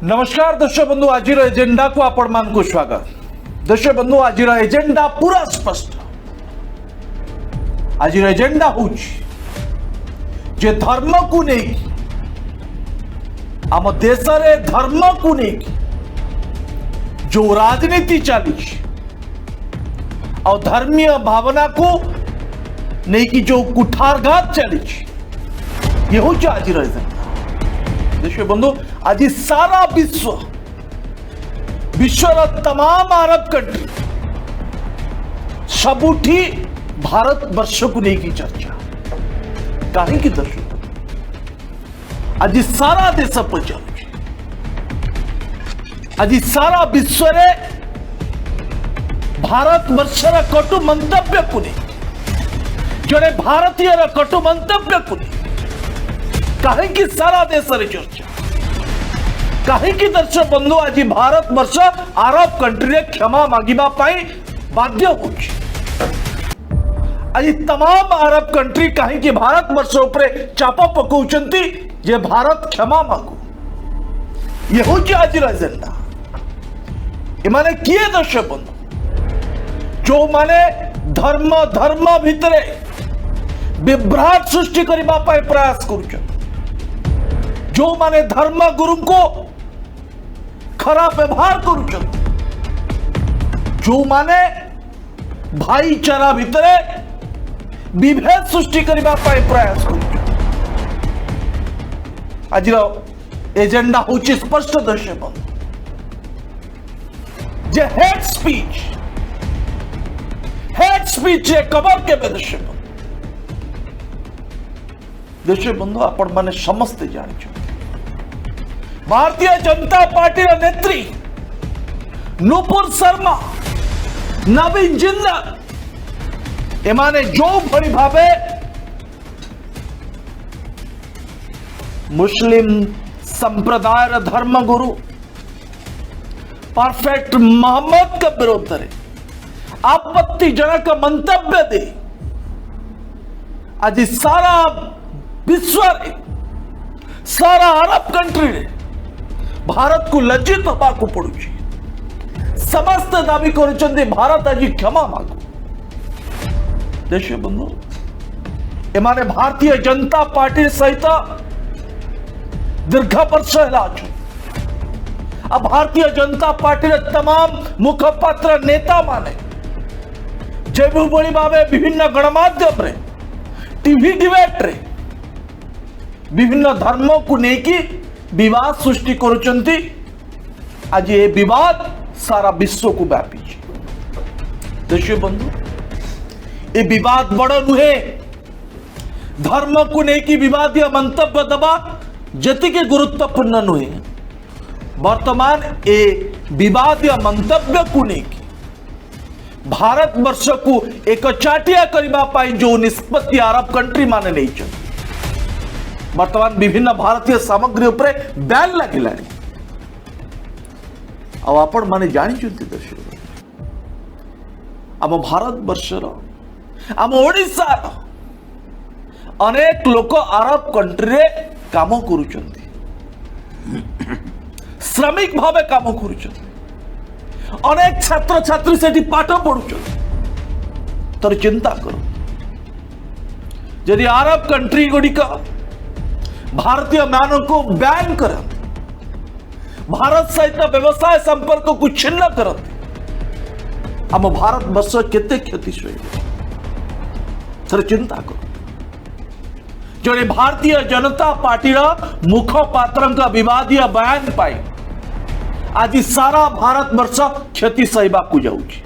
नमस्कार दर्शक बंधु आज एजेंडा को आपण मान को स्वागत। दर्शक बंधु आज एजेंडा पूरा स्पष्ट। आज एजेंडा जे धर्म को नहीं आम देश रे धर्म को नहीं जो राजनीति चली और धर्मीय भावना को नहीं कि जो कुठारघात चली ये हूँ आज एजेंडा। देखिए बंधु आज सारा विश्वर तमाम अरब कंट्री सबुठी भारत वर्ष को लेकिन चर्चा कहीं दर्शक आज सारा देश पचार आज सारा विश्व रे भारत वर्षर कटु मंतव्य को नहीं जड़े भारतीय कटु मंतव्य को नहीं कहीं सारा देश रे चर्चा कहीं दर्शक बंधु आज भारत वर्ष अरब कंट्री क्षमा मांगिबा पाई बाध्य होछि। आज तमाम अरब कंट्री कहीं भारत वर्ष उपरे चाप पकाउछंती जे भारत क्षमा मांगु ये होछि आज एजेंडा। एमाने किए दर्शक बंधु जो माने धर्म भितरे विभ्राट सृष्टि करबा पाई प्रयास करूछन जो माने धर्म गुरु को खराब व्यवहार करुछन जो माने भाईचारा भितरे विभेद सृष्टि करबा पाई प्रयास करुछन आज एजेंडा होछि स्पष्ट दर्शक जे हेट स्पीच कबर के दर्शक बंधु आपण माने समस्ते जानिछ भारतीय जनता पार्टी नेत्री नूपुर शर्मा नवीन जिंदल एमाने जो भली भावे मुस्लिम संप्रदाय धर्मगुरु परफेक्ट मोहम्मद के विरोध रे आपत्तिजनक मंतव्य दे आज सारा विश्व रे सारा अरब कंट्री रे भारत को लज्जित होगा पड़ुछि। समस्त दाबी करुछन्ति भारत आज क्षमा मांगु। देखिए बंधु एमाने भारतीय जनता पार्टी सहित दीर्घ वर्ष अब भारतीय जनता पार्टी रे तमाम मुखपात्र नेता माने जो बड़ी भावे विभिन्न गणमाध्यम रे टीवी डिबेट रे विभिन्न धर्मों को लेकिन विवाद सृष्टि करुचंती आज ये विवाद सारा विश्व को व्यापी। देखिए बंधु ये विवाद बड़ नुहे धर्म को लेकिन विवादीय मंतव्य दबा जति के गुरुत्वपूर्ण नुहे वर्तमान ये विवादीय मंतव्य को लेकिन भारत वर्ष को एक चाटिया करबा पाई जो निष्पत्ति अरब कंट्री माने नहीं चल वर्तमान विभिन्न भारतीय सामग्री उपरे बैन लगिला अब आपण माने जानि चुंती दर्शक आम भारत वर्षर आम ओडिसा अनेक लोक अरब कंट्री रे काम करूचंती श्रमिक भावे काम करूचंती अनेक छात्र छात्री सेठी पाठ पढुचंती तर चिंता करो यदि अरब कंट्री गुड़िक भारतीय मानव को बैन कर भारत सहित व्यवसाय संपर्क को छिन्न करते आम भारत वर्ष केते क्षति सर चिंता करो जड़े भारतीय जनता पार्टी मुखपात्र विवादीय बयान पाई आज सारा भारत वर्ष क्षति सहबा को जाउछि।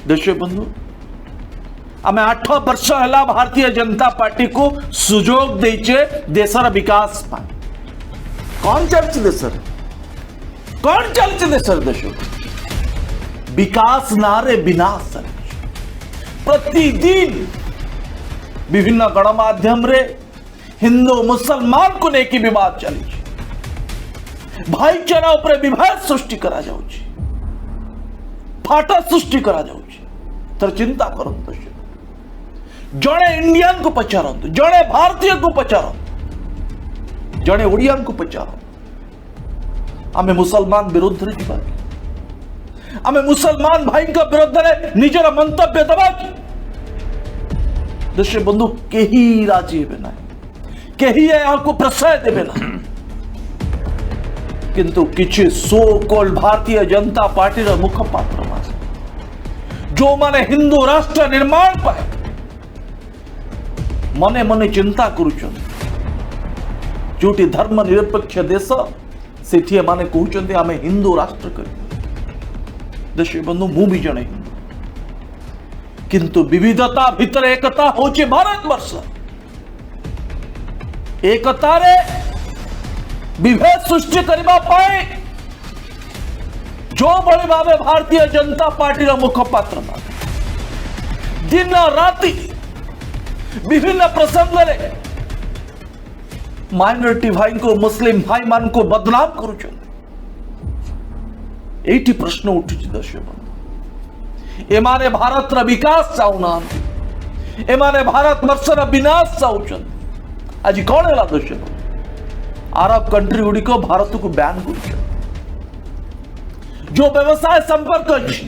दर्शक बंधु आमे 8 वर्ष है भारतीय जनता पार्टी को सुजोग देचे देशर विकास पाई कौन चलछि देशर कौन चलछि देशर देश विकास नारे विनाश प्रतिदिन विभिन्न गणमाध्यम रे हिंदू मुसलमान को लेकिन विवाद चली भाईचारा उपरे विभेद सृष्टि करा जाउछि फाटा सृष्टि करा जाउछि तर चिंता करंतु जड़े इंडियन को पचारत जड़े भारतीय को पचारत जड़े ओडिया को पचार आमे मुसलमान विरुद्ध जीवा आमे मुसलमान भाई का विरुद्ध निजर मंतव्य दबा दर्शक बंधु केही राजी हेबे ना केही को प्रश्रय देवे ना किंतु किछि so called Bharatiya Janata party मुखपात्र जो माने हिंदू राष्ट्र निर्माण पर मने मने चिंता करुछन जोटी धर्म निरपेक्ष देश सेठी माने कहउछन्ते आमे हिंदू राष्ट्र कर दर्शक बंधु मु भी जणे हिंदू किंतु विविधता भीतर एकता होचे भारतवर्ष एकता रे विभेद सृष्टि करबा पाए जो बड़ी भावे भारतीय जनता पार्टी मुखपात्र दिन राति विभिन्न प्रसंग रे माइनॉरिटी भाई को मुस्लिम भाई मान को बदनाम करुछन एठी प्रश्न उठुछ दर्शक एमाने भारत रा विकास चाहुना एमाने भारत वर्ष रा विनाश चाहुछन आज कौन है दर्शक अरब कंट्री गुड़ी को भारत को बैन करुछन जो व्यवसाय संपर्क अच्छी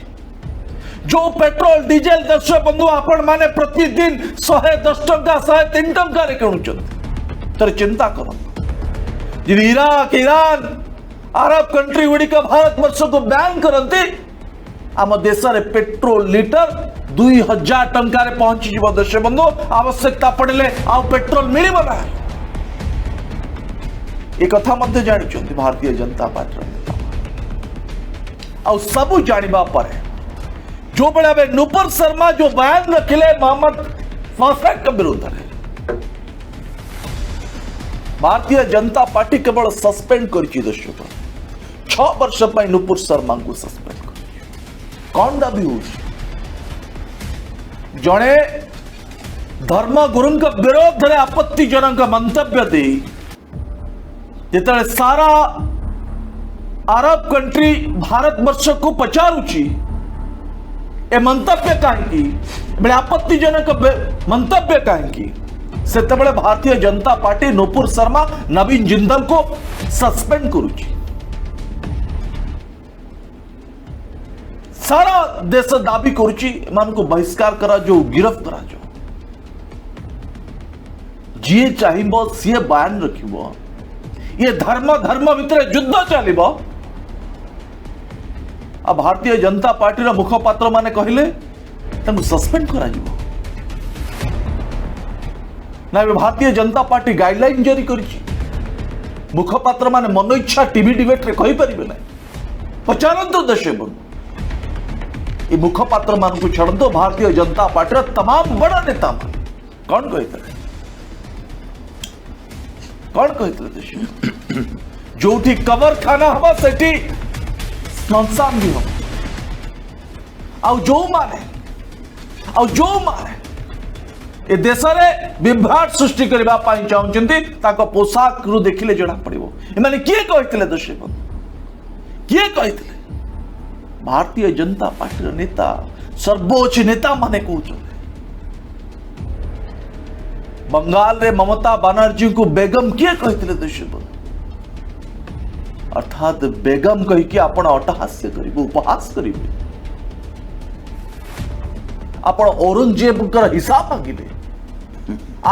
जो पेट्रोल डीजेल दर्शक बंधु आपण माने प्रतिदिन 110 टंका 103 टंका रे किणुछन तर चिंता करो Iraq Iran Arab country Gudi का भारत वर्ष को बैन करते आम देश रे पेट्रोल लीटर 2000 टंका रे पहुंची जीव दर्शक बंधु आवश्यकता पड़े आ पेट्रोल मिलिबो ना एक कथा मध्य जानी भारतीय जनता पार्टी आ सबू जानिबा पर जो बड़े नुपुर शर्मा जो बयान रखिले मोहम्मद फैसल के विरुद्ध भारतीय जनता पार्टी केवल सस्पेंड करछि दर्शक 6 वर्ष पर नुपुर शर्मा को सस्पेंड कर कौन दाबी हो जड़े धर्मगुरु विरोध में आपत्तिजनक मंतव्य दे जिते सारा अरब कंट्री भारत वर्ष को पचारुची ए मंतव्य कहीं आपत्तिजनक मंतव्य कहीं से भारतीय जनता पार्टी नुपुर शर्मा नवीन जिंदल को सस्पेंड करुची सारा देश दाबी करुची मान को बहिष्कार करा जो गिरफ्त करा जो जी चाहिए सी बयान रखिब ये धर्म धर्म भितर युद्ध चलिबो आ भारतीय जनता पार्टी मुखपात्र माने कहले सस्पेंड करा जिवो ना भारतीय जनता पार्टी गाइडलाइन जारी करिछि मुखपात्र माने मन इच्छा टीवी डिबेट रे कहि परिबे ना पचारंतु दर्शक ये मुखपात्र मान को छड़तो भारतीय जनता पार्टी तमाम बड़ा नेता कौन कहते कौन कहते जो कबर खाना हम से श्मशान भी हम जो माने ए देश में विभ्राट सृष्टि करने चाहते पोशाक रु देखिले जना पड़ो एमाने किए कहते दर्शक किए कहते भारतीय जनता पार्टी नेता सर्वोच्च नेता माने कहते बंगाल रे ममता बनर्जी को बेगम किए कहते दर्शक अर्थात बेगम कहीकि आपण अट्टहास्य करिबे उपहास करिबे आपण औरंगजेब हिसाब मांगिबे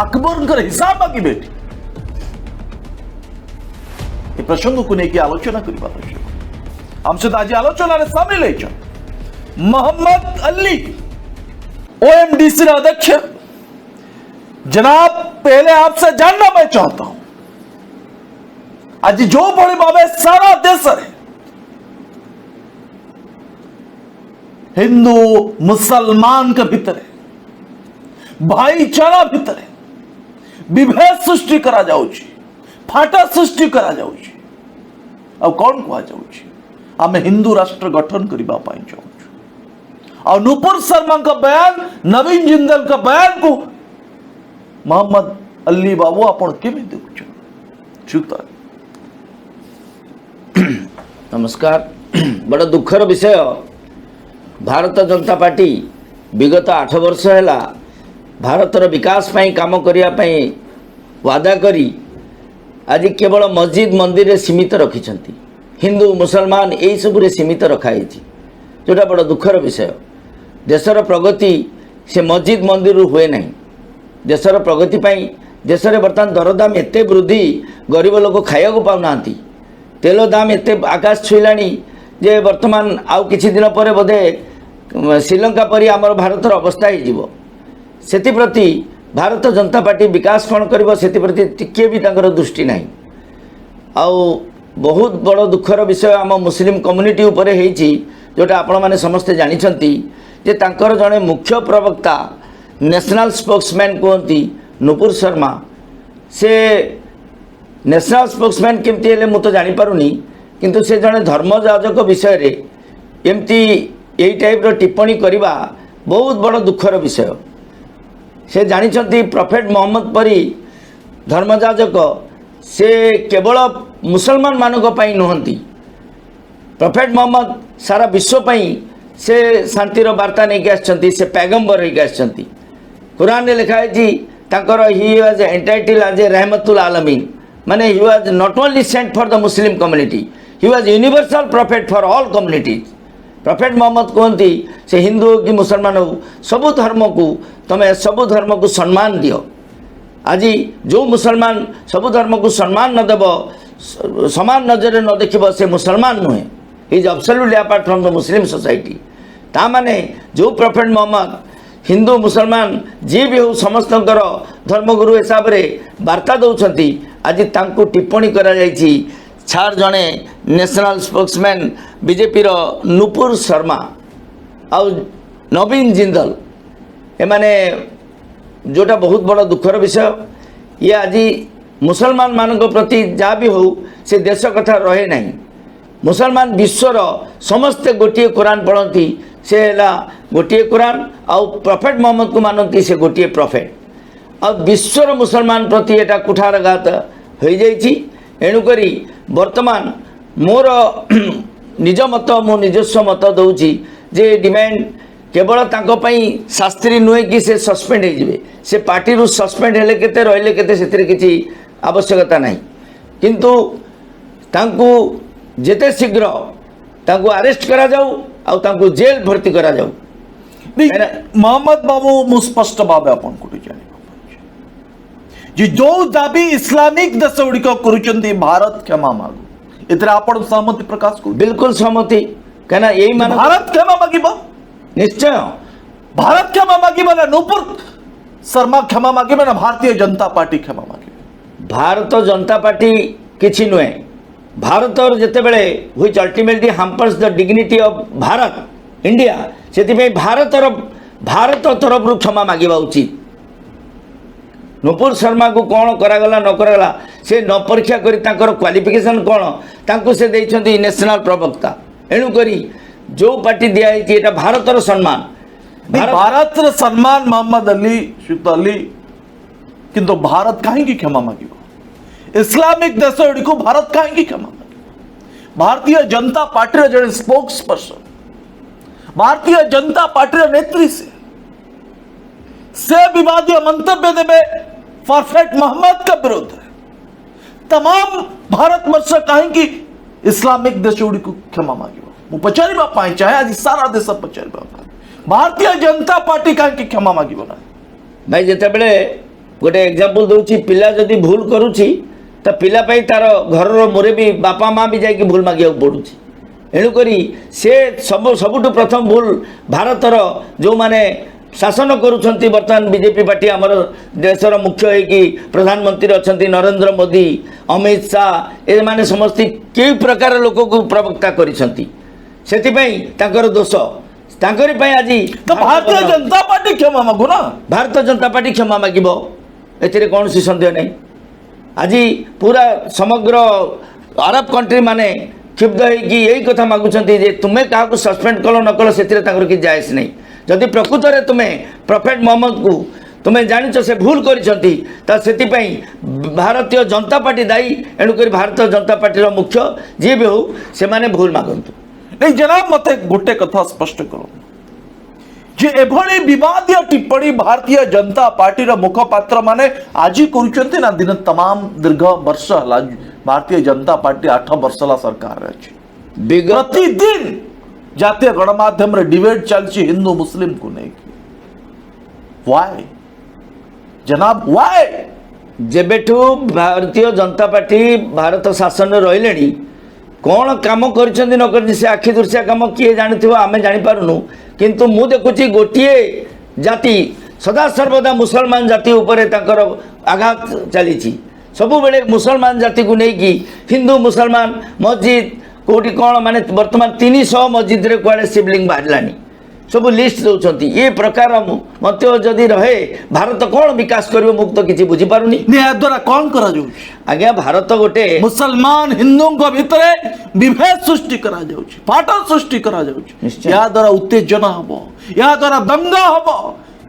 अकबर हिसाब मांगिबे ये प्रसंग को लेकिन आलोचना करबा हम सहित आज आलोचना रे सामिल है मोहम्मद अली ओएमडीसी अध्यक्ष जनाब पहले आपसे जानना मैं चाहता हूं आज जो बड़ी भावे सारा देश है हिंदू मुसलमान के भीतर भाईचारा भीतर विभेद सृष्टि करा जाउची फाटा सृष्टि करा जाउची अब कौन कहा जाउची आमे हिंदू राष्ट्र गठन करबा पाई चाहूँ और नुपुर शर्मा का बयान नवीन जिंदल का बयान को मोहम्मद अली बाबू आपण केमी देखुछ छुता नमस्कार बड़ा दुखर विषय भारत जनता पार्टी विगत 8 वर्ष है भारतर विकास पाई काम करने वादा करी आज केवल मस्जिद मंदिर रे सीमित रखिछंती हिंदू मुसलमान यही सब सीमित रखाई जोटा बड़ दुखर विषय देशर प्रगति से मस्जिद मंदिर हुए नहीं देशर प्रगति पाई देश में बर्तमान दरदाम एत वृद्धि गरीब लोक खाया पाऊना तेल दाम एत आकाश छुईलाणी जे बर्तमान आउ किछि दिन पर बोधे श्रीलंका परी आमर भारतर अवस्था हो सेप्रति भारत जनता पार्टी विकास कौन कर सेप्रति टिके भी तांकर दृष्टि नहीं आउ बहुत बड़ दुखर विषय आम मुस्लिम कम्युनिटी उपर होती जोटा आपण मैंने समस्ते जानते जे तांकर जड़े मुख्य प्रवक्ता नेशनल स्पोक्समैन कहती नुपुर शर्मा से नेशनल स्पोक्समैन केमती हेले मु तो जानीपारुनी किंतु से जड़े धर्मयाजक विषय रे एमती यही टाइप टिप्पणी करवा बहुत बड़ दुखर विषय से जानते प्रफेट मोहम्मद परी धर्मयाजक से केवल मुसलमान मानक पई नुहंती प्रफेट मोहम्मद सारा विश्व पई से शांतिर वार्ता नहीं आसछंती से पैगंबर होइक आसछंती कुरान रे लिखा है तांकर he was entitled as a रहमतुल आलमीन माने he was not only sent for the Muslim community he was universal prophet for all communities prophet Mohammad कहती से हिंदू हो कि मुसलमान हो सबु धर्म को तमें सबु धर्म को सम्मान दियो आज जो मुसलमान सबु धर्म को सम्मान न देव समान नजर न देखिब से मुसलमान नुहे is absolutely apart from the Muslim society ता माने जो प्रॉफिट मोहम्मद हिंदू मुसलमान जी भी हो समस्त धर्मगुरु हिसाब से वार्ता दौरान आज तांको टिप्पणी करा जायछि छाड़ जड़े नेशनल स्पोक्समैन बीजेपी रो नुपुर शर्मा आउ नवीन जिंदल एमाने जोटा बहुत बड़ा दुखर विषय ये आज मुसलमान मान प्रति जहाँ भी हो से देश कथा रहे नहीं मुसलमान विश्वर समस्ते गोटे कुरान पढ़ती से है गोटे कुरान आउ प्रॉफिट मोहम्मद को मानती से गोटे प्रॉफिट और विश्वर मुसलमान प्रति एटा कुठारघात हो जाइछि एणुकरी वर्तमान मोर निज मत मो निजस्व मत दौची जे डिमांड केवल तांको पई शास्त्री नुहे कि से सस्पेंड हो से पार्टी रु सस्पेंड हेले केते रहिले केते सेतिर किछि आवश्यकता नहीं किंतु तांको जेते शीघ्र तांको अरेस्ट करा जाऊ आ तांको जेल भर्ती करा जाऊ मोहम्मद बाबू मु स्पष्ट भाव आपन कोटी जानि जी जो दाबी इस्लामिक देश गुड़िक करुचंती भारत क्षमा मागु एतरे आपण सहमति प्रकाश करू बिल्कुल सहमति कहना यही मान भारत क्षमा मागिबो निश्चय भारत क्षमा मागिबो ना नुपुर शर्मा क्षमा मागिबो ना भारतीय जनता पार्टी क्षमा मागिबो भारत जनता पार्टी किछि नुहे भारत और जेते बेले which ultimately hampers the dignity of Bharat India सेति पे भारत तरफ रु क्षमा मागिबा उचित नुपुर शर्मा को कौन करागला न करागला से न परीक्षा करी तांकर क्वालिफिकेशन कौन तांको से देइछंती नेशनल प्रवक्ता एणुकरी जो पार्टी दिया है भारतर सम्मान भारत सम्मान मोहम्मद अली शुक्ल अली किंतु भारत कहीं क्षमा मागिबो इस्लामिक देश को भारत कहीं क्षमा मागिबो भारतीय जनता पार्टी जड़े spokes person Bharatiya Janata party नेत्री से विवादीय मंतव्य देवे परफेक्ट मोहम्मद का विरोध है तमाम भारत वर्ष कहीं इस्लामिक देश को क्षमा मागिबो पचारिबा पाए चाहे आज सारा देश पचारिबा भारतीय जनता पार्टी कहीं क्षमा मागिबो ना भाई जेते बेले गोटे एग्जांपल दउची पिला जदी भूल करूची त पिला पई तार घरर मोरे भी बापा माँ भी जाई भूल मागिया पड़ुची एणुकरी से सबुठु प्रथम भूल भारतर जो माने शासन करुछंती वर्तमान बीजेपी पार्टी आमर देशर मुख्य है कि प्रधानमंत्री अच्छा नरेंद्र मोदी अमित शाह ए माने समस्त कई प्रकार लोक को प्रवक्ता करिसंती सेतिपई तांकर दोष तांकरी पई आज तो भारतीय जनता पार्टी क्षमा मागु ना भारतीय जनता पार्टी क्षमा मागिबो एथिरे कौन सी संदेह नहीं आज पूरा समग्र अरब कंट्री माने क्षुब्ध है कि यही कथा मागुछंती जे तुम्हें काहाको सस्पेंड कलो न कलो सेतिरे तांकर कि जायज नहीं जदि प्रकृत में तुम्हें प्रॉफिट मोहम्मद को तुम्हें जानिଛ से भूल करिसंती ता सेतिपई भारतीय जनता पार्टी दायी एणुकरी भारतीय जनता पार्टी मुख्य जी भी हो से माने भूल मागंतु नहीं जनाब मत गोटे कथा स्पष्ट करो जे एभली विवादीय टिप्पणी भारतीय जनता पार्टी मुखपात्र माने आज करुचंती ना दिन तमाम दीर्घ वर्ष हला भारतीय जनता पार्टी 8 वर्ष हला सरकार रे अछि प्रतिदिन जातीय गणमाध्यम रे डिबेट चलछि हिंदू मुस्लिम को नहीं व्हाई जनाब व्हाई जेबेठू भारतीय जनता पार्टी भारत शासन रही कौन काम कर से आखि दृश्या काम किए जानी आम जापारूँ किंतु मु देखुची गोटे जाति सदा सर्वदा मुसलमान जाति उपरे तांकर आघात चली सबु बेले मुसलमान जाति को लेकिन हिंदू मुसलमान मस्जिद कोटी कौन माने वर्तमान 300 मस्जिद रे कुआडे शिवलिंग बाहरलानी सब लिस्ट दौरान ये प्रकार मत जदि रहे भारत कौन विकास कर मुक्त किसी बुझी पारुनी द्वारा कौन करा जाउछि आज्ञा भारत गोटे मुसलमान हिंदू भितर विभेद सृष्टि करा जाउछि फाट सृष्टि करा जाउछि या द्वारा उत्तेजना हबो या द्वारा दंगा हबो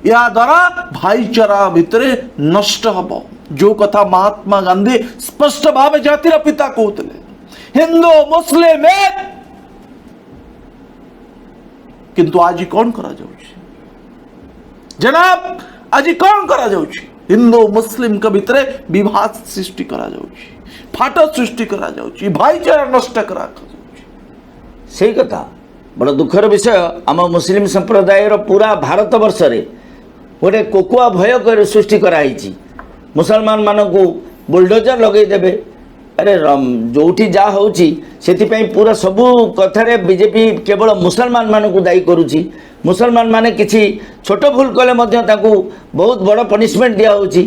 या द्वारा भाईचारा भितर नष्ट हबो जो कथा महात्मा गांधी स्पष्ट भाव जातिर पिता कहते हिंदू मुस्लिम एक किंतु आज कौन करा जाउछि जनाब आज कौन करा जाउछि हिंदू मुस्लिम के भितर विवाद सृष्टि करा जाउछि फाट सृष्टि करा जाउछि भाईचारा नष्ट करा जाउछि सही कथा बड़ दुखर विषय आम मुस्लिम संप्रदाय पूरा भारत वर्ष रे गोटे कोकुआ भय कर सृष्टि कराई मुसलमान मानू बुलडोजर लगे देबे अरे जोठी जा होची सेतिपई पूरा सबु कथारे बीजेपी केवल मुसलमान मान को दायी करुची मुसलमान माने किसी छोट भूल कले मध्य ताकू बहुत बड़ पनिशमेंट दिया होची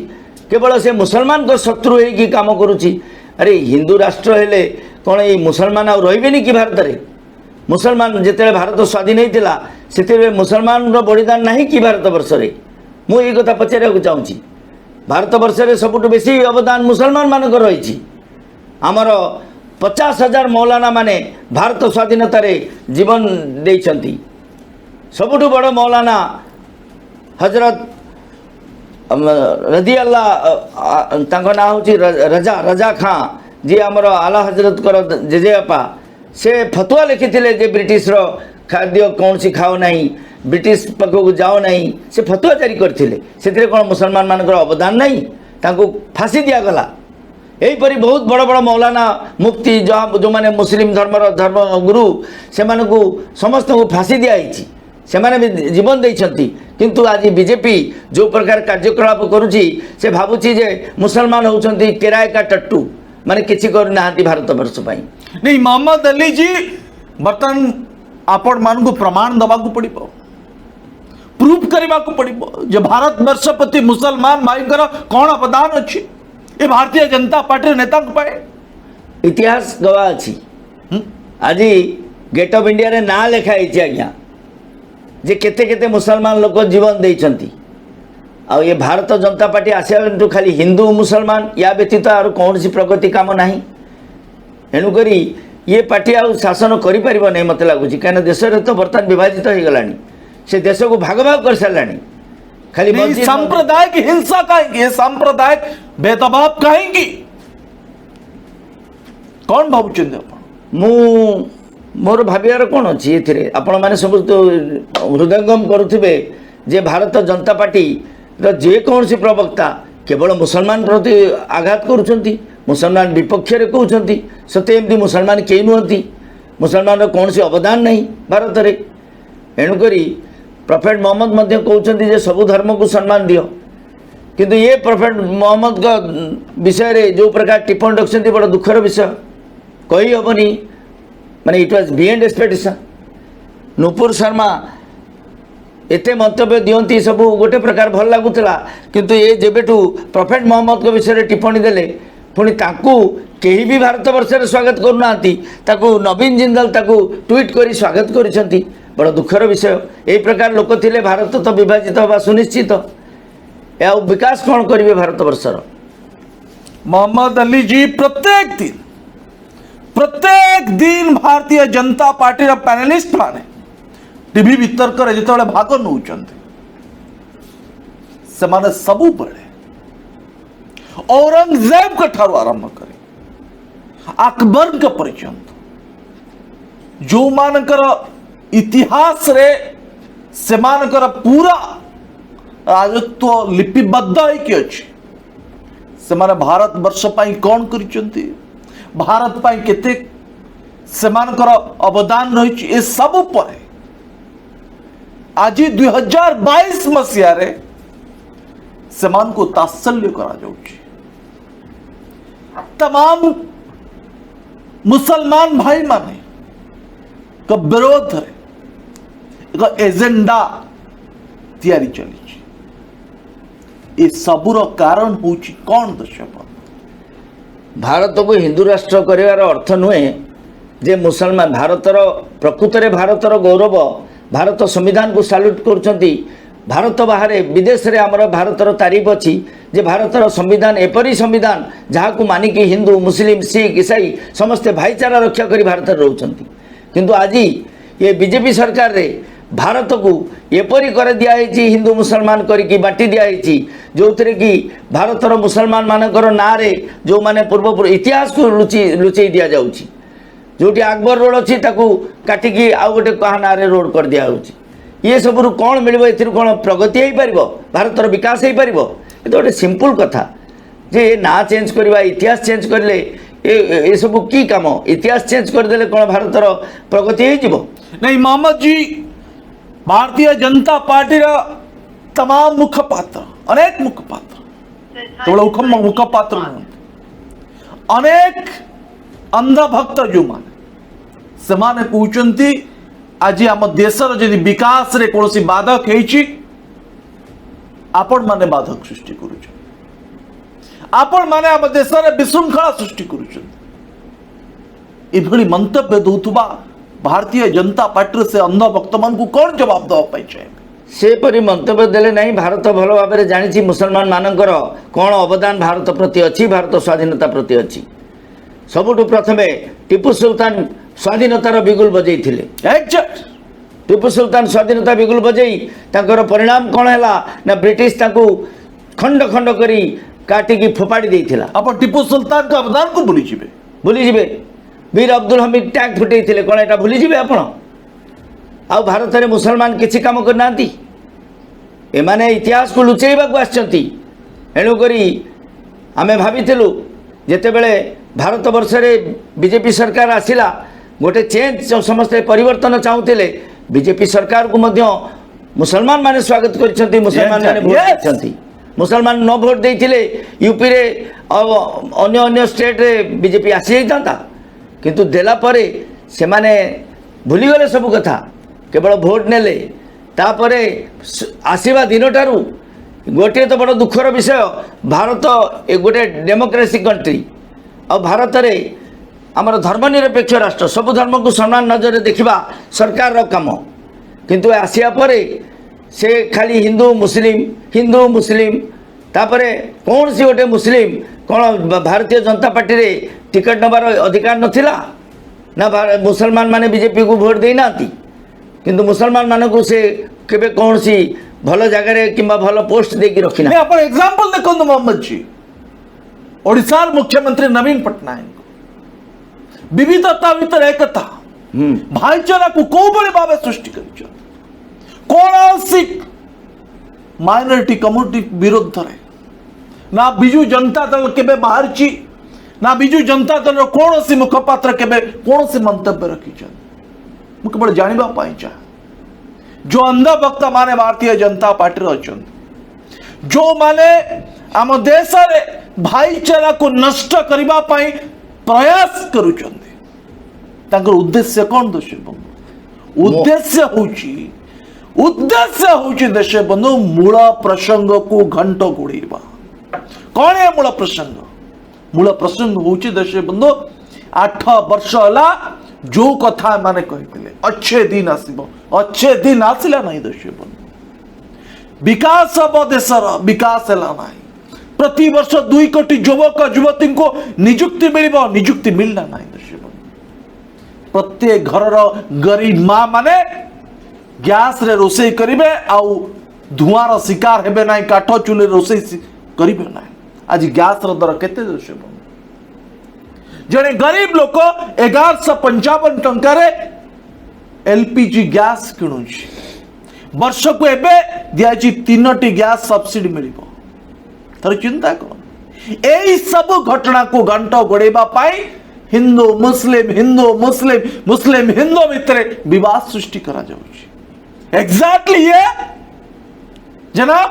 केवल से मुसलमान को शत्रु होगी काम करुची अरे हिंदू राष्ट्र हेले कौन ये मुसलमान आउ रहिबेनी कि भारत रे मुसलमान जिते भारत स्वाधीन होता से मुसलमान बलिदान नहीं कि भारत वर्ष रे मु ये कथा पचारिया चाहूँगी भारत वर्ष रे सबुठु बेसी अवदान मुसलमान मान रही आमर 50,000 मौलाना माने भारत स्वाधीनता रे जीवन देइछंती सबुठु बड़ मौलाना हजरत रजी अल्लाह तांको ना होची रजा खां जी आमर आला हजरत कर जेजेपा से फतुआ लिखिथिले जे ब्रिटिश रो खाद्य कौन सी खाओ नहीं ब्रिटिश पाखक जाओ नहीं से फतुआ जारी करथिले सेथिरे कोन मुसलमान मानकर अवदान नहीं तांको फांसी दिया गला यहीपरि बहुत बड़ बड़ मौलाना मुफ्ती जो माने मुस्लिम धर्म गुरु से समस्त को फांसी दिखाई से माने भी जीवन देइछंती किंतु आज बीजेपी जो प्रकार कार्यकलाप करुची से भावुची जे मुसलमान होउछंती किराए का टट्टू माने किछि कर नाहंती भारत वर्ष पई नहीं मोहम्मद अली जी बर्तन आपण मान को प्रमाण दबा को पड़िबो प्रूफ करबा को पड़िबो जे भारत वर्ष प्रति मुसलमान भाईकर कौन अवदान अछि ये भारतीय जनता पार्टी नेता पाए इतिहास गवाह अच्छी आज गेट ऑफ इंडिया रे ना लिखाई आज्ञा जे केते केते मुसलमान लोक जीवन देइछंती आ ये भारत जनता पार्टी आसिया खाली हिंदू मुसलमान या व्यतीत और कौन सी प्रगति काम नहीं एणुकरी ये पार्टी आ शासन करि परिबो नै मते लागुची काना देश रे तो बर्तमान विभाजित हो गलानी से देश को भाग भाग कर सारलानी खाली सांप्रदायिक हिंसा कहीं सांप्रदायिक भेदभाव कहीं कौन भावुचंदी मु मोर भावियार कौन अच्छी ये आपण मैंने सब हृदयंगम करुवे जे भारत जनता पार्टी जेकोसी प्रवक्ता केवल मुसलमान प्रति आघात करुँच मुसलमान विपक्ष कहते सत्य एमती मुसलमान कई नुहति मुसलमान कौन सी अवदान नहीं भारत में एणुकरी प्रॉफेट मोहम्मद मध्य कहते जे सबु धर्म को सम्मान दियो किंतु ये प्रॉफेट मोहम्मद का विषय रे जो प्रकार टिप्पणी रखते बड़ा दुखर विषय कही हेनी माने it was beyond expectation Nupur Sharma एते मंतव्य दियंती सब गोटे प्रकार भल लगुला किंतु ये जेबेठू प्रॉफेट मोहम्मद के विषय टिप्पणी देले पुणी ताकू केही भी भारत वर्ष रे स्वागत करूना ताकू नवीन जिंदल ताकू ट्वीट करी स्वागत करिसंती बड़ा दुखर विषय यही प्रकार लोक थिले भारत तो विभाजित हवा सुनिश्चित या विकास कौन करेंगे भारत वर्षर मोहम्मद अली जी प्रत्येक दिन भारतीय जनता पार्टी पैनलिस्ट माने टीवी वितर्क जो भाग नौ सबु बड़े औरंगजेब के ठारू आरंभ करे अकबर के पर्यंत जो मानकर इतिहास रे सेमानकर पूरा राजत्व लिपिबद्ध होइकी अछि सेमाने भारत वर्ष पाई कौन करिसंती भारत पाई केते सेमानकर अवदान रही ए सब पर आज 2022 मसीह रे सेमान को तात्सल्य करा जाउछि तमाम मुसलमान भाई माने का विरोध है एक एजेंडा तैयारी चली ये सबूर कारण होची कौन दर्शक भारत को हिंदू राष्ट्र करार अर्थ नुहे जे मुसलमान भारतर प्रकृत भारतर गौरव भारत संविधान को साल्यूट करुँच भारत बाहर विदेश रे आमर भारतर तारीफ अच्छी जे भारतर संविधान एपरी संविधान जहाँ को मानिकी हिंदू मुस्लिम सिख ईसाई समस्ते भाईचारा रक्षा करी भारत रोचंती किंतु आज ये बीजेपी सरकार रे भारत को एपरी कर दिखाई हिंदू मुसलमान करी बांटी दिखाई जो थे कि भारतर मुसलमान मानकर ना रे जो माने पूर्व इतिहास को लुचई दि जाऊँगी जोटी अकबर रोड अच्छी काटिकी आउ गोटे कहा ना रोड कर दिया ये सब कौन मिल कौन प्रगति हो पार भारतर विकास हो पार ये गोटे सिंपल कथा जे ना चेंज करवा इतिहास चेंज करले ये सब की काम इतिहास चेंज करदे कौन भारतर प्रगति हो नहीं मोहम्मद जी भारतीय जनता पार्टी तमाम मुखपात्र अनेक मुखपात्र केवल मुखपात्र अनेक अंधभक्त जो माने सेमाने कहते आज आम देशर जदि विकास रे कौन बाधक होइछि आपण माने बाधक सृष्टि करुछ आपण माने आम देश रे विशृंखला सृष्टि करुछ इभली मंतव्य दउतबा भारतीय जनता पार्टी से अंधभक्त मान को कौन जवाब दवा पाई चाहिए से परी मंतव्य देले नहीं भारत भल भाव में जानी मुसलमान मानकर कौन अवदान भारत प्रति अच्छी भारत स्वाधीनता प्रति अच्छी सबुठु प्रथमे टीपू सुल्तान स्वाधीनतार बिगुल बजई टीपू सुल्तान स्वाधीनता बिगुल बजई तांकर परिणाम कौन है ना ब्रिटिश तांको खंड खंड करी काटिकी फोपाड़ी देइथिला अपन टीपू सुल्तान का अवदान को भूली जिबे वीर अब्दुल हमीद टैंक फुटई थे कौन एटा भूली जिबे आपण आ भारत में मुसलमान किसी काम करना एमाने इतिहास को लुचेबाक आछंती एणुकरी आमे भाविथिलु जेतेबेले भारत वर्ष रे बीजेपी सरकार आसिला गोटे चेंज समस्ते परिवर्तन चाहूले बीजेपी सरकार को मध्य मुसलमान माने स्वागत करछंती मुसलमान माने भोट देछंती मुसलमान न भोट देइथिले यूपी रे अन्य अन्य स्टेट रे बीजेपी आसी जाता किंतु देला परे से माने भूली गले सब कथा केवल भोट नेले तापरे आसीबा दिन ठारू गोटे तो बड़ दुखर विषय भारत एक गोटे डेमोक्रेसी कंट्री और भारत रे आमर धर्मनिरपेक्ष राष्ट्र सब धर्म को सम्मान नजर देखा सरकार रो काम किंतु आसिया परे से खाली हिंदू मुस्लिम तापरे कौन सी गोटे मुस्लिम कौन भारतीय जनता पार्टी रे टिकट नबार अधिकार नथिला ना मुसलमान माने बीजेपी को भोट देना किंतु मुसलमान मान को से केबे कौन सी भल जगह किंबा भल पोस्ट देकी रखिना मैं अपन एग्जांपल देखो मोहम्मद जी ओडिशा मुख्यमंत्री नवीन पट्टनायक विविधता भीतर एकता भाईचारा को कौ बड़े भाव सृष्टि कर कौन सी माइनॉरिटी कम्युनिटी विरुद्ध रे ना बिजू जनता दल केबे बाहर ना बिजू जनता दल कौन सी मुखपात्र केबे कौन सी मंतव्य रखी मु केवल जानिबा पाई चाहे जो अंधभक्त माने भारतीय जनता पार्टी अच्छा जो माने आम देश रे भाईचारा को नष्ट करबा पाई प्रयास करुचंदी तांकर उद्देश्य कौन देश बंधु उद्देश्य होची देश बंधु मूल प्रसंग को घंट घोड़ेबा कौन है मूल प्रसंग होची देश बंधु 8 वर्ष हला जो कथा माने कहते अच्छे दिन आसिला नहीं देश बंधु विकास हम देशर विकास है ना प्रति वर्ष 2 कोटी युवक युवती को निजुक्ति मिलना ना देश बंधु प्रत्येक घर गरीब माँ माने गैस रे रोषे करिवे आउ धुआर शिकार हेबे ना काठ चूल्हे रोषे करिवे ना आज गैस रो दर केते देश बंधु जड़े गरीब लोक 1155 टंका रे एलपीजी गैस किणुची वर्ष को एबे दिया 3टी गैस सब्सिडी मिलिबो थर चिंता कर एई सब घटना को घंट गोड़ेबा पाई हिंदू मुस्लिम मुस्लिम हिंदू भितर विवाद सृष्टि करा जाउची एग्जैक्टली ये जनाब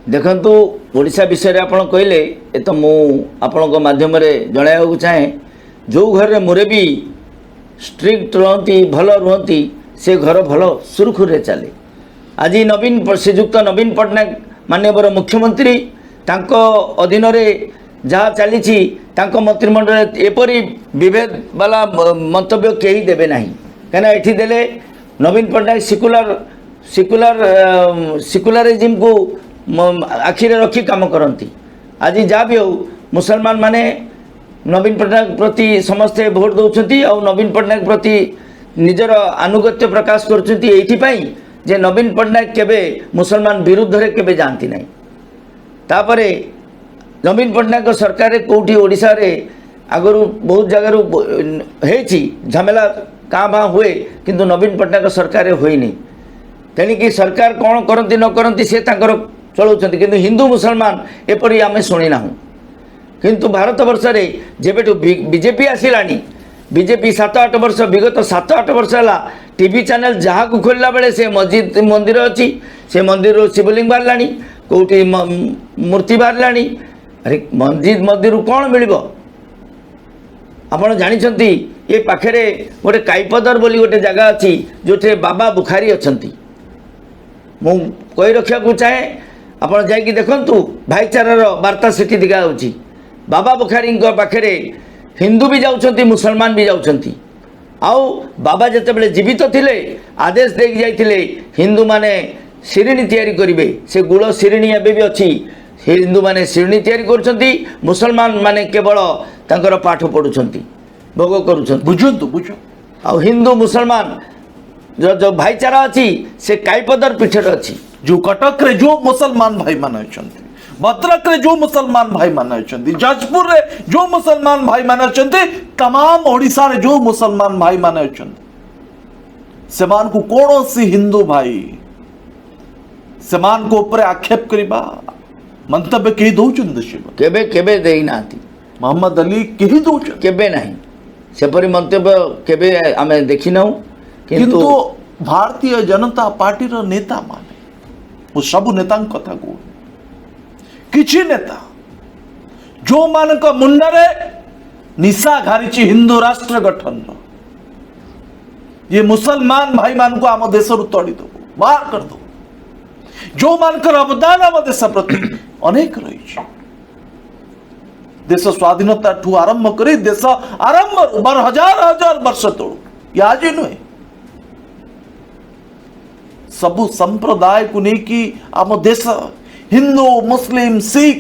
देखंतु ओडिशा विषय रे आपण कहले ए तो मु आपण को माध्यम रे जणाया चाहे जो घर रे मुरबी स्ट्रिक्ट रहती भल रहती से घर भल सुरखुरे चले आज श्रीजुक्त नवीन पट्टनायक माननीय मुख्यमंत्री तांको अधीन रे जहाँ चली मंत्रिमंडल एपरी विभेद वाला मंतव्य कहीं देवे ना कहीं ये देले नवीन पट्टनायक सिकुलरिज्म को आखिरे रखी काम करती आज जहाँ भी हो मुसलमान माने नवीन पट्टनायक प्रति समस्ते भोट दौरान और नवीन पट्टनायक प्रति निजर आनुगत्य प्रकाश करुँच जे नवीन पट्टनायक केबे मुसलमान विरुद्ध रे केबे जानती नहीं तापरे नवीन पट्टनायक सरकार कोठी ओडिशा रे आगरू बहुत जगार होती झमेला काँ भाँ हुए किंतु नवीन पट्टनायक सरकार होनी तेणिकी सरकार कौन करती न करती से चलाउछन्ति किंतु हिंदू मुसलमान एपरी आमे शुणी ना किंतु भारत वर्ष रे जेबेठु बीजेपी आसिलानी बीजेपी 7-8 वर्ष विगत 7-8 वर्ष है टीवी चैनल जहाँ को खोलला बेले से मस्जिद मंदिर अच्छी से मंदिर शिवलिंग बाहर कौटी मूर्ति बाहर अरे मस्जिद मंदिर कौन मिल आपड़ जानते ये पाखे गोटे काईपदर बोली गोटे जगह अच्छी जो बाबा बुखारी अच्छा मु कही रखा चाहे आपड़ जाकि देखु भाईचारार वार्ता से दिखा बाबा बुखारी पाखे हिंदू भी जाउछंती मुसलमान भी जाउछंती आउ बाबा जेतेबेले जीवित थिले आदेश दे जाइथिले हिंदू माने शिरिणी तैयारी करिवे से गुड़ शिरिणी एबे भी अछि हिंदू माने शिरिणी तैयारी करूछंती मुसलमान माने केवल तांकर पाठ पढुछंती भोग करूछंती बुझंतु बुझ आउ हिंदू मुसलमान जो भाईचारा अछि से काईपदर पीछे अछि जो कटक रे जो मुसलमान भाई माने अछंती भद्रक रे जो मुसलमान भाई माने अछंती जाजपुर रे जो मुसलमान भाई माने अछंती तमाम ओडिशा रे जो मुसलमान भाई माने अछंती सेमान को कोनोसी हिंदू भाई सेमान को ऊपर आक्षेप करिबा मंतव्य केही दउचन दशिबा केबे केबे देई नाती मोहम्मद अली केही दउचन केबे नहीं सेपरी मंतव्य केबे आमे देखि नाउ किंतु भारतीय जनता पार्टी रो नेता माने वो सब नेता कथा को किछि नेता जो मानक मुंडरे निशा घारिछि हिंदू राष्ट्र गठन ये मुसलमान भाई मान को आम देश तड़ी दो बाहर कर दो जो मानकर अवदान आम देश प्रति अनेक रही देश स्वाधीनता ठू आरंभ कर देश आरंभ 1000 वर्ष तोड़ ये आज नुहे सबु संप्रदाय को लेकिन आम देश हिंदू मुस्लिम सिख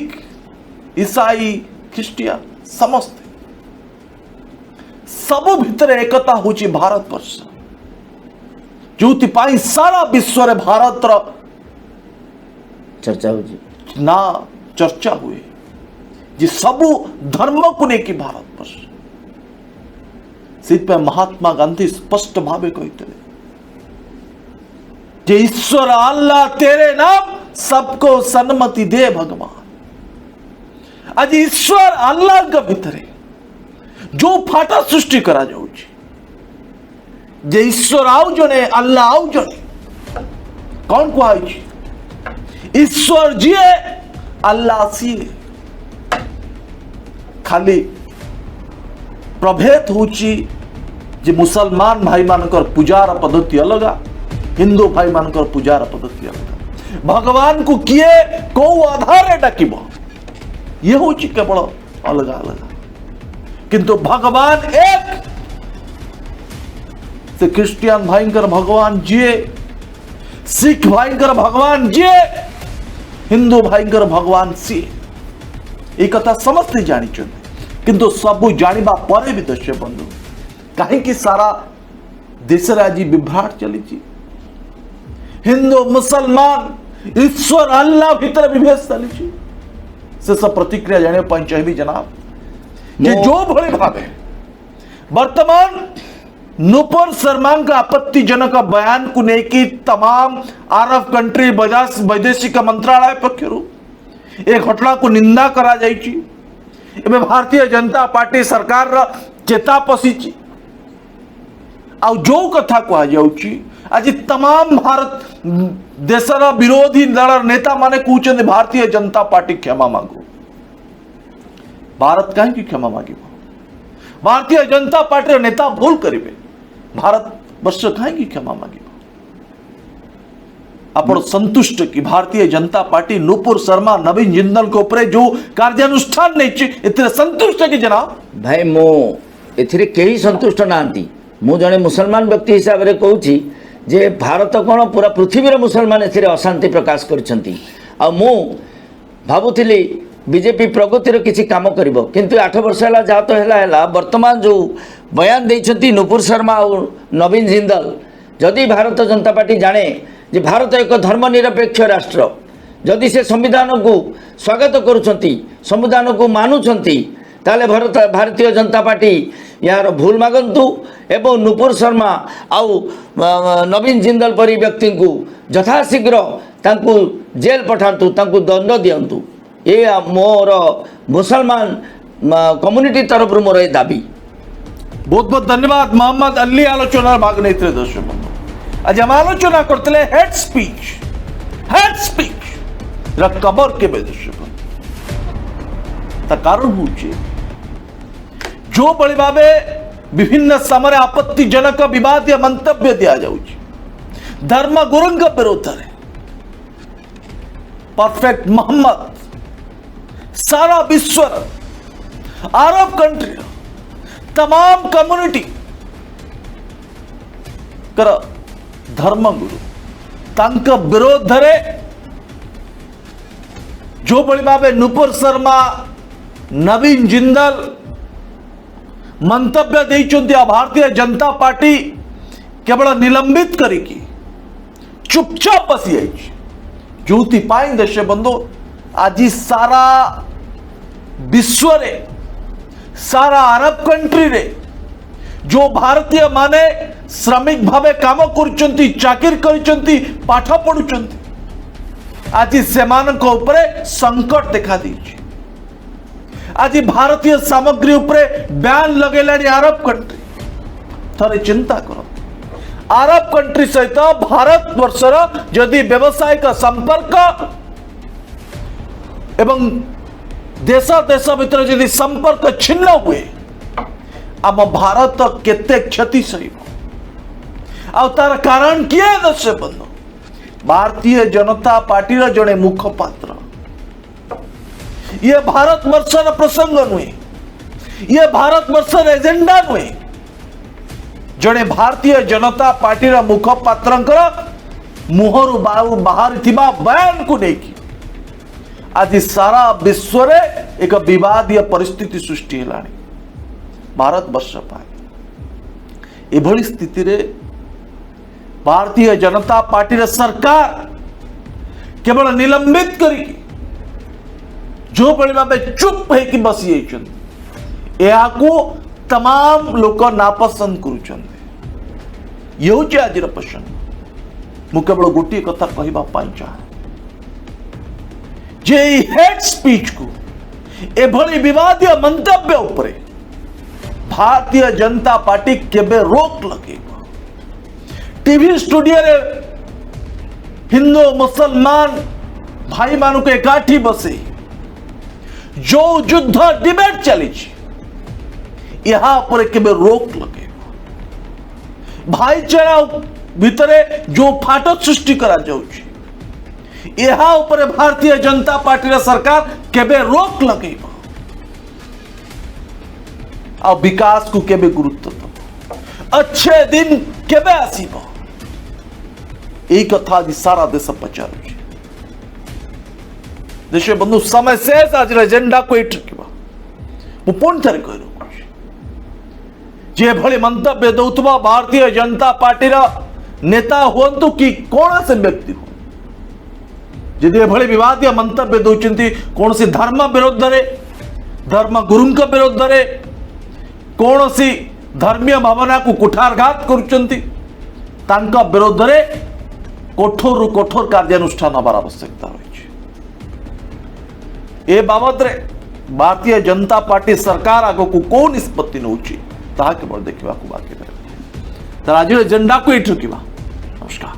ईसाई ख्रिस्टियन समस्त सबु भितर एकता होची भारत वर्ष जो सारा विश्व रे भारत चर्चा होची ना चर्चा हुए जे सबु धर्म को लेकिन भारत वर्ष से महात्मा गांधी स्पष्ट भावे कहते जे ईश्वर अल्लाह तेरे नाम सबको सन्मति दे भगवान आज ईश्वर अल्लाह के भितर जो फाटा सृष्टि करा जाउची जे ईश्वर आउ जने अल्लाह आउ जने कौन को आई ईश्वर जी अल्लाह सी खाली प्रभेद होची जे मुसलमान भाई मानकर पूजार पद्धति अलग हिंदू भाई मानकर पूजार पद्धति अलग भगवान को किए को आधार डाकिब ये हूँ केवल अलग अलग किंतु भगवान एक से ख्रिस्टियन भाईंकर भगवान जीए सिख भाईंकर भगवान जीए हिंदू भाईंकर भगवान सीए एक कथा समस्ते जानी किंतु सबू जानिबा परे भी दर्शक बंधु कहीं सारा देश आज विभ्राट चली हिंदू मुसलमान ईश्वर अल्लाह भीतर विभेद चली से सब प्रतिक्रिया जाने चाहिए जनाब ये जो भले भावे वर्तमान नूपुर शर्मा आपत्तिजनक बयान को लेकिन तमाम आरब कंट्री वैदेशिक मंत्रालय पक्षर ए घटना को निंदा करा जायछि। एबे भारतीय जनता पार्टी सरकार रा चेता पशिछि आ जो कथा कहा जाउछि आज तमाम भारत देशर विरोधी दल नेता माने कहउछन भारतीय जनता पार्टी क्षमा मांगो। भारत कहीं क्षमा मांगे? भारतीय जनता पार्टी नेता भूल करेंगे, भारत वर्ष कहीं क्षमा मांगे? आपण संतुष्ट कि भारतीय जनता पार्टी नूपुर शर्मा नवीन जिंदल के ऊपर जो कार्यानुष्ठान नहीं संतुष्ट कि जनाब? भाई मो एथिरे केही संतुष्ट नांती। मु जने मुसलमान व्यक्ति हिसाब रे कहूची जे भारत कोन पूरा पृथ्वी रे मुसलमान एथिरे अशांति प्रकाश करछंती। आ मु भाबुथिली बीजेपी प्रगतिर किसी काम करिवो, किंतु 8 वर्ष है जहाँ तो है वर्तमान जो बयान देइछंती नूपुर शर्मा और नवीन जिंदल, जदि भारत जनता पार्टी जाने जे भारत एक धर्मनिरपेक्ष राष्ट्र, जदि से संविधान को स्वागत करुछंती, संविधान को मानुछंती, ताले भारतीय जनता पार्टी यार भूल मागंतु एवं नूपुर शर्मा आउ नवीन जिंदल परी व्यक्ति को यथाशीघ्र तांकु जेल पठांतु, तांकु दंड दियंतु। ये मोर मुसलमान कम्युनिटी तरफ मोर दाबी। बहुत बहुत धन्यवाद मोहम्मद अली आलोचना भाग नहीं दर्शक बंधु। आज हम आलोचना करते हेड स्पीच कबर के दर्शक कारण हूँ जो बड़ी भावे विभिन्न समय आपत्तिजनक विवाद मंतव्य दिया जाउछि धर्म गुरुं विरोध में परफेक्ट मोहम्मद सारा विश्व अरब कंट्री तमाम कम्युनिटी कर धर्मगुरु तांका विरोध रे जो बड़ी भावे नूपुर शर्मा नवीन जिंदल मंतव्य देइचंती भारतीय जनता पार्टी केवल निलंबित करिकी चुपचाप बसी जाइछि। जोति पाई देश बंधु आज सारा विश्व रे सारा अरब कंट्री रे जो भारतीय माने श्रमिक भावे काम करुचंती, चाकिर करुचंती, पाठ पढ़ुचंती, आज सेमानक उपरे संकट देखा देइछि। आज भारतीय सामग्री उपरे बैन लगेलानी अरब कंट्री। थरे चिंता करो अरब कंट्री सहित भारत वर्षर जदि व्यवसायिक संपर्क एवं देश देश भितर जदि संपर्क छिन्न हुए आम भारत केते क्षति सहिब। आ तार कारण किए दर्शक बंधु? भारतीय जनता पार्टी जड़े मुखपात्र। ये भारत वर्षर प्रसंग नुहे, ये भारत वर्षर एजेंडा नुहे। जड़े भारतीय जनता पार्टी मुखपात्र मुहरु बाहर बयान को लेकिन आज सारा विश्व रे एक विवादीय परिस्थिति सृष्टि हेलानी भारत वर्ष पाए। एभली स्थिति रे भारतीय जनता पार्टी सरकार केवल निलंबित करी जो बड़ी भाव चुप है बसी जाको तमाम लोक नापसंद करुचंती। ये हूँ आज प्रसंग। मु केवल गोटे कथा कहवा चाहे जे हेड स्पीच को एभली विवादीय मंतव्य उपरे भारतीय जनता पार्टी केबे रोक लगे। टीवी स्टूडियो रे हिंदू मुसलमान भाई मान को एकाठी बसे जो युद्ध डिबेट चली यहाँ पर केबे रोक लगे। भाईचारा भितरे जो फाट सृष्टि करा जाउछि यहाँ ऊपर भारतीय जनता पार्टी सरकार केबे रोक लगे। आ विकास को केबे गुरुत्व दब, अच्छे दिन केबे आसीब, यही कथा आज सारा देश पचार। देश बंधु समय से आज एजेंडा को मु पुणी थे कह जे भली मंतव्य दौथुबा भारतीय जनता पार्टी नेता हुंतु कि कौन से व्यक्ति हो जदि एभली विवादीय मंतव्य दौरान कौन धर्म विरोध रे धर्म गुरुं विरोध रे कौन धर्मीय भावना को कुठारघात करुचंती तांका विरोध रे कठोर कठोर कार्यानुष्ठान हबार आवश्यकता रही। ए बाबद रे भारतीय जनता पार्टी सरकार आग को कौ निष्पत्ति नौची ताहा केवल देखा बाकी रहे। आज एजेंडा को ये रखा। नमस्कार।